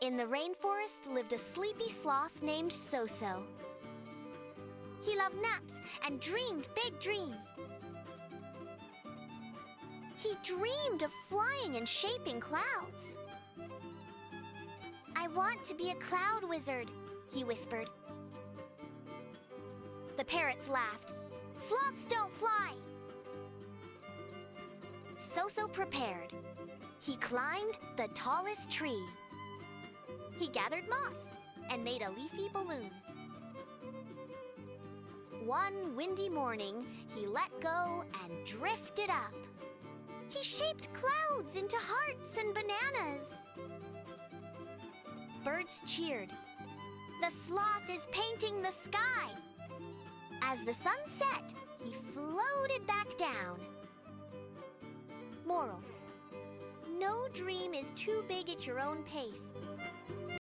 In the rainforest lived a sleepy sloth named So-So. He loved naps and dreamed big dreams. He dreamed of flying and shaping clouds. "I want to be a cloud wizard," he whispered. The parrots laughed. "Sloths don't fly." So-So prepared. He climbed the tallest tree. He gathered moss and made a leafy balloon. One windy morning, he let go and drifted up. He shaped clouds into hearts and bananas. Birds cheered. "The sloth is painting the sky." As the sun set, he floated back down. Moral: no dream is too big at your own pace.